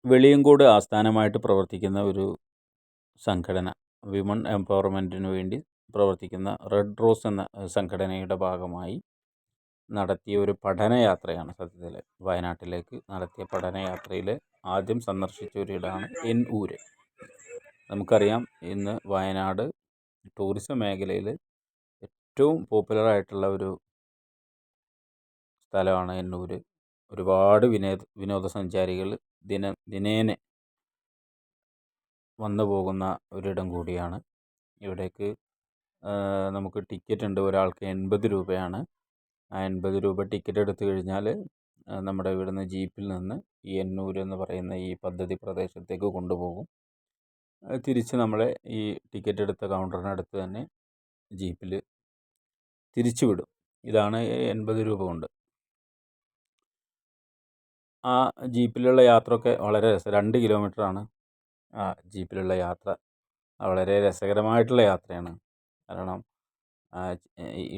വെളിയങ്കോട് ആസ്ഥാനമായിട്ട് പ്രവർത്തിക്കുന്ന ഒരു സംഘടന, വിമൺ എംപവർമെൻറ്റിന് വേണ്ടി പ്രവർത്തിക്കുന്ന റെഡ് റോസ് എന്ന സംഘടനയുടെ ഭാഗമായി നടത്തിയ ഒരു പഠനയാത്രയാണ് സത്യത്തിൽ. വയനാട്ടിലേക്ക് നടത്തിയ പഠനയാത്രയിൽ ആദ്യം സന്ദർശിച്ച ഒരിടമാണ് എന്നൂര്. നമുക്കറിയാം, ഇന്ന് വയനാട് ടൂറിസം മേഖലയിൽ ഏറ്റവും പോപ്പുലറായിട്ടുള്ള ഒരു സ്ഥലമാണ് എന്നൂര്. ഒരുപാട് വിനോദസഞ്ചാരികൾ ദിനേന വന്നു പോകുന്ന ഒരിടം കൂടിയാണ്. ഇവിടേക്ക് നമുക്ക് ടിക്കറ്റ് ഉണ്ട്. ഒരാൾക്ക് 80 രൂപയാണ്. ആ 80 രൂപ ടിക്കറ്റ് എടുത്തു കഴിഞ്ഞാൽ നമ്മുടെ ഇവിടുന്ന് ജീപ്പിൽ നിന്ന് ഈ എന്നൂര് എന്ന് പറയുന്ന ഈ പദ്ധതി പ്രദേശത്തേക്ക് കൊണ്ടുപോകും. തിരിച്ച് നമ്മളെ ഈ ടിക്കറ്റ് എടുത്ത കൗണ്ടറിനടുത്ത് തന്നെ ജീപ്പിൽ തിരിച്ചു വിടും. ഇതാണ് 80 രൂപ കൊണ്ട്. ആ ജീപ്പിലുള്ള യാത്രയൊക്കെ വളരെ 2 കിലോമീറ്ററാണ് ആ ജീപ്പിലുള്ള യാത്ര. വളരെ രസകരമായിട്ടുള്ള യാത്രയാണ്. കാരണം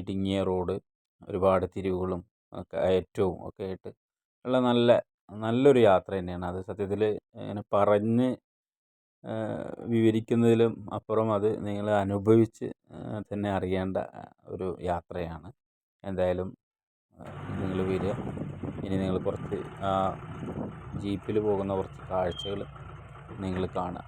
ഇടുങ്ങിയ റോഡ്, ഒരുപാട് തിരിവുകളും കയറ്റവും ഒക്കെ ആയിട്ട് ഉള്ള നല്ലൊരു യാത്ര തന്നെയാണ്. അത് സത്യത്തിൽ ഇങ്ങനെ പറഞ്ഞ് വിവരിക്കുന്നതിലും അപ്പുറം അത് നിങ്ങൾ അനുഭവിച്ച് തന്നെ അറിയേണ്ട ഒരു യാത്രയാണ്. എന്തായാലും നിങ്ങൾ വരിക. ഇനി നിങ്ങൾ കുറച്ച് ആ ജീപ്പിൽ പോകുന്ന കുറച്ച് കാഴ്ചകൾ നിങ്ങൾ കാണുക.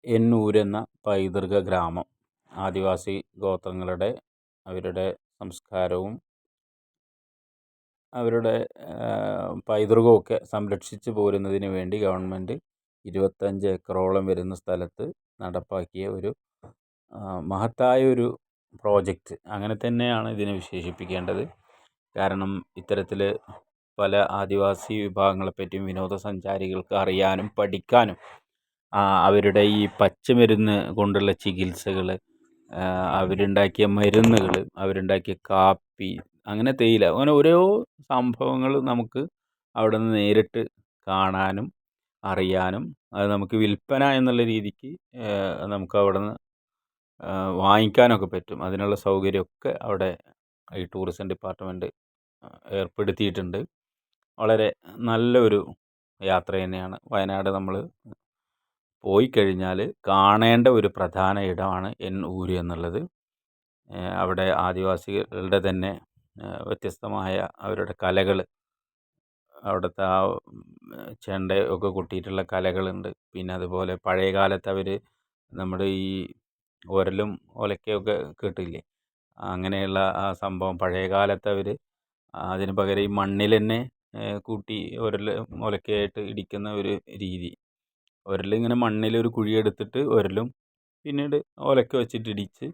എന്നൂരെന്ന പൈതൃക ഗ്രാമം ആദിവാസി ഗോത്രങ്ങളുടെ അവരുടെ സംസ്കാരവും അവരുടെ പൈതൃകമൊക്കെ സംരക്ഷിച്ചു പോരുന്നതിന് വേണ്ടി ഗവൺമെൻറ് 25 ഏക്കറോളം വരുന്ന സ്ഥലത്ത് നടപ്പാക്കിയ ഒരു മഹത്തായ ഒരു പ്രോജക്റ്റ്, അങ്ങനെ തന്നെയാണ് ഇതിനെ വിശേഷിപ്പിക്കേണ്ടത്. കാരണം ഇത്തരത്തിൽ പല ആദിവാസി വിഭാഗങ്ങളെപ്പറ്റിയും വിനോദസഞ്ചാരികൾക്ക് അറിയാനും പഠിക്കാനും അവരുടെ ഈ പച്ചമരുന്ന് കൊണ്ടുള്ള ചികിത്സകൾ, അവരുണ്ടാക്കിയ മരുന്നുകൾ, അവരുണ്ടാക്കിയ കാപ്പി, അങ്ങനെ തേയില, അങ്ങനെ ഓരോ സംഭവങ്ങൾ നമുക്ക് അവിടെ നിന്ന് നേരിട്ട് കാണാനും അറിയാനും അത് നമുക്ക് വിൽപ്പന എന്നുള്ള രീതിക്ക് നമുക്ക് അവിടെ നിന്ന് വാങ്ങിക്കാനൊക്കെ പറ്റും. അതിനുള്ള സൗകര്യമൊക്കെ അവിടെ ഈ ടൂറിസം ഡിപ്പാർട്ട്മെൻറ്റ് ഏർപ്പെടുത്തിയിട്ടുണ്ട്. വളരെ നല്ലൊരു യാത്ര തന്നെയാണ്. വയനാട് നമ്മൾ പോയി കഴിഞ്ഞാൽ കാണേണ്ട ഒരു പ്രധാന ഇടമാണ് എന്നൂര് എന്നുള്ളത്. അവിടെ ആദിവാസികളുടെ തന്നെ വ്യത്യസ്തമായ അവരുടെ കലകൾ, അവിടുത്തെ ആ ചെണ്ട ഒക്കെ കൊട്ടിയിട്ടുള്ള കലകളുണ്ട്. പിന്നെ അതുപോലെ പഴയ കാലത്ത് അവർ നമ്മുടെ ഈ ഉരലും ഒലക്കയൊക്കെ കേട്ടില്ലേ, അങ്ങനെയുള്ള ആ സംഭവം പഴയ കാലത്ത് അവർ അതിന് പകരം ഈ മണ്ണിൽ തന്നെ കൂട്ടി ഒലക്കയായിട്ട് ഇടിക്കുന്ന ഒരു രീതി. ഉരലിങ്ങനെ മണ്ണിലൊരു കുഴിയെടുത്തിട്ട് ഉരലും പിന്നീട് ഒലക്ക വെച്ചിട്ട് ഇടിച്ച്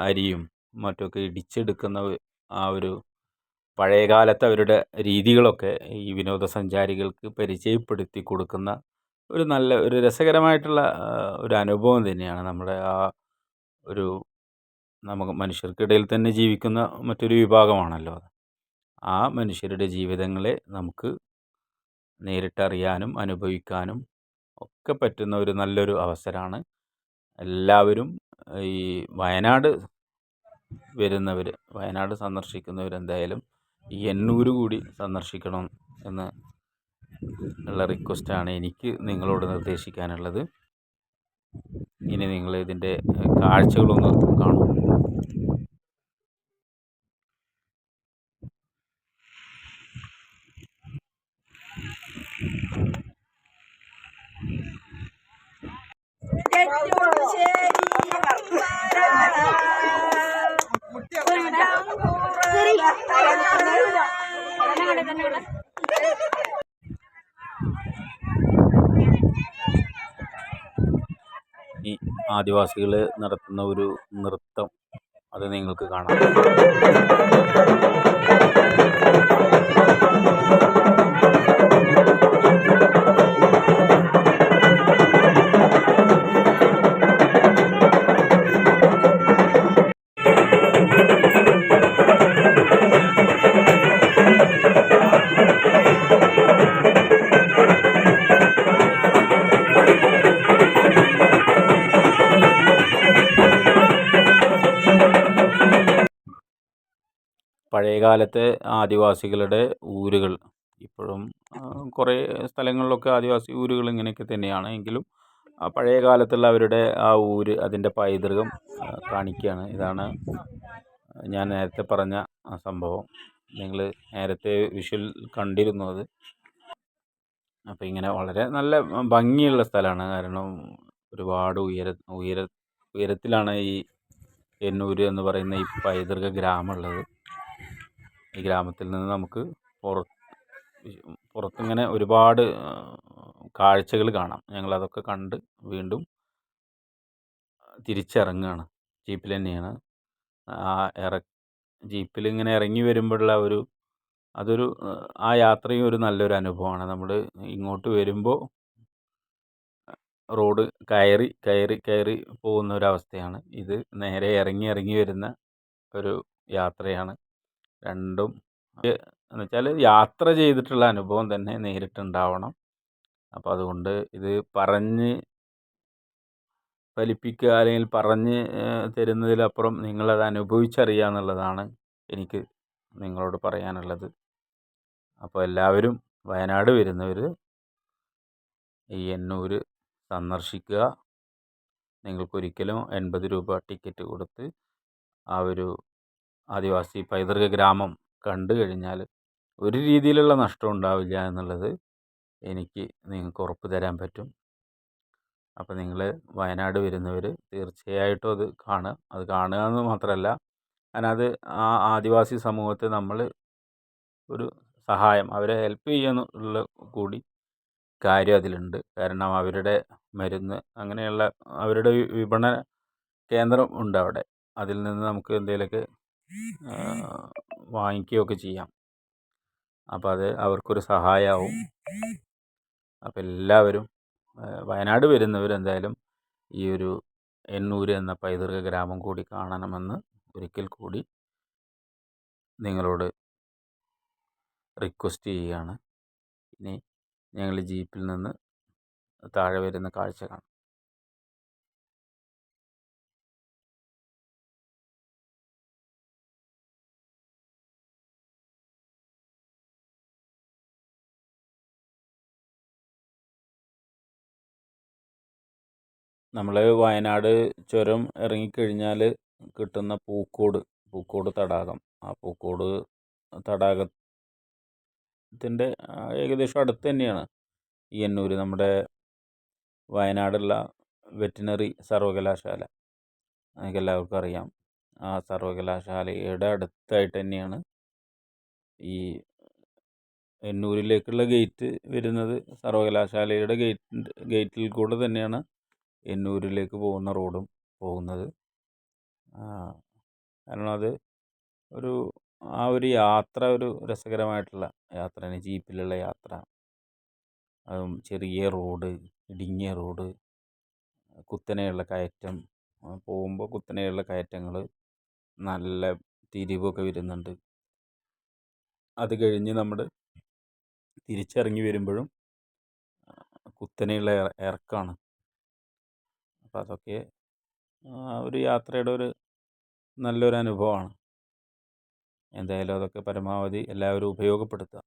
അരിയും മറ്റൊക്കെ ഇടിച്ചെടുക്കുന്ന ആ ഒരു പഴയകാലത്ത് അവരുടെ രീതികളൊക്കെ ഈ വിനോദസഞ്ചാരികൾക്ക് പരിചയപ്പെടുത്തി കൊടുക്കുന്ന ഒരു രസകരമായിട്ടുള്ള ഒരു അനുഭവം തന്നെയാണ്. നമ്മുടെ ആ ഒരു നമുക്ക് മനുഷ്യർക്കിടയിൽ തന്നെ ജീവിക്കുന്ന മറ്റൊരു വിഭാഗമാണല്ലോ. ആ മനുഷ്യരുടെ ജീവിതങ്ങളെ നമുക്ക് നേരിട്ടറിയാനും അനുഭവിക്കാനും ഒക്കെ പറ്റുന്ന ഒരു നല്ലൊരു അവസരമാണ്. എല്ലാവരും ഈ വയനാട് വരുന്നവർ, വയനാട് സന്ദർശിക്കുന്നവരെന്തായാലും ഈ എന്നൂർ കൂടി സന്ദർശിക്കണം എന്ന് ഉള്ള റിക്വസ്റ്റാണ് എനിക്ക് നിങ്ങളോട് നിർദ്ദേശിക്കാനുള്ളത്. ഇനി നിങ്ങൾ ഇതിൻ്റെ കാഴ്ചകളൊന്ന് കാണും. ഈ ആദിവാസികൾ നടത്തുന്ന ഒരു നൃത്തം അത് നിങ്ങൾക്ക് കാണാം. പഴയകാലത്തെ ആദിവാസികളുടെ ഊരുകൾ ഇപ്പോഴും കുറേ സ്ഥലങ്ങളിലൊക്കെ ആദിവാസി ഊരുകൾ ഇങ്ങനെയൊക്കെ തന്നെയാണ്. എങ്കിലും പഴയ കാലത്തുള്ള അവരുടെ ആ ഊര്, അതിൻ്റെ പൈതൃകം കാണിക്കുകയാണ്. ഇതാണ് ഞാൻ നേരത്തെ പറഞ്ഞ ആ സംഭവം. നിങ്ങൾ നേരത്തെ വിഷ്വൽ കണ്ടിരുന്നു അത്. അപ്പോൾ ഇങ്ങനെ വളരെ നല്ല ഭംഗിയുള്ള സ്ഥലമാണ്. കാരണം ഒരുപാട് ഉയരത്തിലാണ് ഈ എന്നൂർ എന്ന് പറയുന്ന ഈ പൈതൃക ഗ്രാമമുള്ളത്. ഈ ഗ്രാമത്തിൽ നിന്ന് നമുക്ക് പുറത്തിങ്ങനെ ഒരുപാട് കാഴ്ചകൾ കാണാം. ഞങ്ങളതൊക്കെ കണ്ട് വീണ്ടും തിരിച്ചിറങ്ങുകയാണ്. ജീപ്പിൽ തന്നെയാണ്. ജീപ്പിൽ ഇങ്ങനെ ഇറങ്ങി വരുമ്പോഴുള്ള ആ യാത്രയും ഒരു നല്ലൊരു അനുഭവമാണ്. നമ്മൾ ഇങ്ങോട്ട് വരുമ്പോൾ റോഡ് കയറി കയറി കയറി പോകുന്ന ഒരവസ്ഥയാണ്. ഇത് നേരെ ഇറങ്ങി വരുന്ന ഒരു യാത്രയാണ്. രണ്ടും എന്ന് വെച്ചാൽ യാത്ര ചെയ്തിട്ടുള്ള അനുഭവം തന്നെ നേരിട്ടുണ്ടാവണം. അപ്പോൾ അതുകൊണ്ട് ഇത് പറഞ്ഞ് ഫലിപ്പിക്കുക അല്ലെങ്കിൽ പറഞ്ഞ് തരുന്നതിലപ്പുറം നിങ്ങളത് അനുഭവിച്ചറിയുക എന്നുള്ളതാണ് എനിക്ക് നിങ്ങളോട് പറയാനുള്ളത്. അപ്പോൾ എല്ലാവരും വയനാട് വരുന്നവർ ഈ എന്നൂർ സന്ദർശിക്കുക. നിങ്ങൾക്കൊരിക്കലും 80 രൂപ ടിക്കറ്റ് കൊടുത്ത് ആ ഒരു ആദിവാസി പൈതൃക ഗ്രാമം കണ്ടു കഴിഞ്ഞാൽ ഒരു രീതിയിലുള്ള നഷ്ടം ഉണ്ടാവില്ല എന്നുള്ളത് എനിക്ക് നിങ്ങൾക്ക് ഉറപ്പ് തരാൻ പറ്റും. അപ്പോൾ നിങ്ങൾ വയനാട് വരുന്നവർ തീർച്ചയായിട്ടും അത് കാണുക. അത് കാണുക എന്ന് മാത്രമല്ല, അതിനത് ആ ആദിവാസി സമൂഹത്തെ നമ്മൾ ഒരു സഹായം, അവരെ ഹെൽപ്പ് ചെയ്യാനുള്ള കൂടി കാര്യം അതിലുണ്ട്. കാരണം അവരുടെ മരുന്ന് അങ്ങനെയുള്ള അവരുടെ വിപണന കേന്ദ്രം ഉണ്ട് അവിടെ. അതിൽ നിന്ന് നമുക്ക് എന്തെങ്കിലുമൊക്കെ വാങ്ങിക്കുകയൊക്കെ ചെയ്യാം. അപ്പോൾ അത് അവർക്കൊരു സഹായമാവും. അപ്പോൾ എല്ലാവരും വയനാട് വരുന്നവരെന്തായാലും ഈ ഒരു എന്നൂർ എന്ന പൈതൃക ഗ്രാമം കൂടി കാണണമെന്ന് ഒരിക്കൽ കൂടി നിങ്ങളോട് റിക്വസ്റ്റ് ചെയ്യുകയാണ്. ഇനി ഞങ്ങൾ ജീപ്പിൽ നിന്ന് താഴെ വരുന്ന കാഴ്ച കാണാം. നമ്മൾ വയനാട് ചുരം ഇറങ്ങിക്കഴിഞ്ഞാൽ കിട്ടുന്ന പൂക്കോട് തടാകം, ആ പൂക്കോട് തടാകത്തിൻ്റെ ഏകദേശം അടുത്ത് തന്നെയാണ് ഈ എന്നൂർ. നമ്മുടെ വയനാടുള്ള വെറ്റിനറി സർവകലാശാല നമുക്ക് എല്ലാവർക്കും അറിയാം. ആ സർവകലാശാലയുടെ അടുത്തായിട്ട് തന്നെയാണ് ഈ എന്നൂരിലേക്കുള്ള ഗേറ്റ് വരുന്നത്. സർവകലാശാലയുടെ ഗേറ്റിൽ കൂടെ തന്നെയാണ് എന്നൂരിലേക്ക് പോകുന്ന റോഡും പോകുന്നത്. കാരണം അത് ആ ഒരു യാത്ര ഒരു രസകരമായിട്ടുള്ള യാത്രയാണ്. ജീപ്പിലുള്ള യാത്ര, അതും ചെറിയ റോഡ്, ഇടുങ്ങിയ റോഡ്, കുത്തനെയുള്ള കയറ്റം, പോകുമ്പോൾ കുത്തനെയുള്ള കയറ്റങ്ങൾ, നല്ല തിരിവൊക്കെ വരുന്നുണ്ട്. അത് കഴിഞ്ഞ് നമ്മൾ തിരിച്ചിറങ്ങി വരുമ്പോഴും കുത്തനെയുള്ള ഇറക്കമാണ്. അപ്പോൾ അതൊക്കെ ഒരു യാത്രയുടെ ഒരു നല്ലൊരു അനുഭവമാണ്. എന്തായാലും അതൊക്കെ പരമാവധി എല്ലാവരും ഉപയോഗപ്പെടുത്തുക.